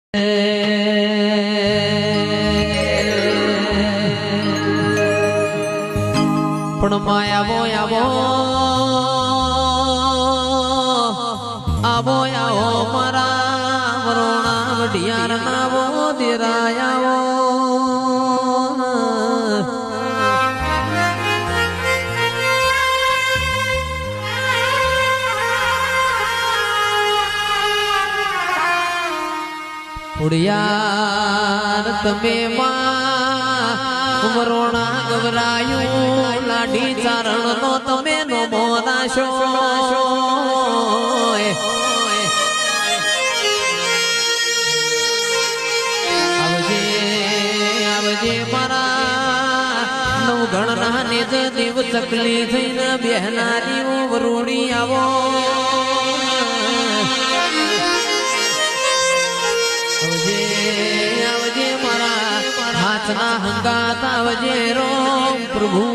પણ માયાવો આવો આવો આવો મારા વરોણા વઢિયાર નાવો દેરાયાવો ઉડિયાર તમે માં વરોણા ગવરાયું લાડી ચારણ નો તમે નો મોનાશો આવજે આવજે મારા નવગણના નિજ દેવ ચકલી થઈને બેહનારી વરોડી આવો આવજે મારા હાથના હંગાત આવજે રોમ પ્રભુ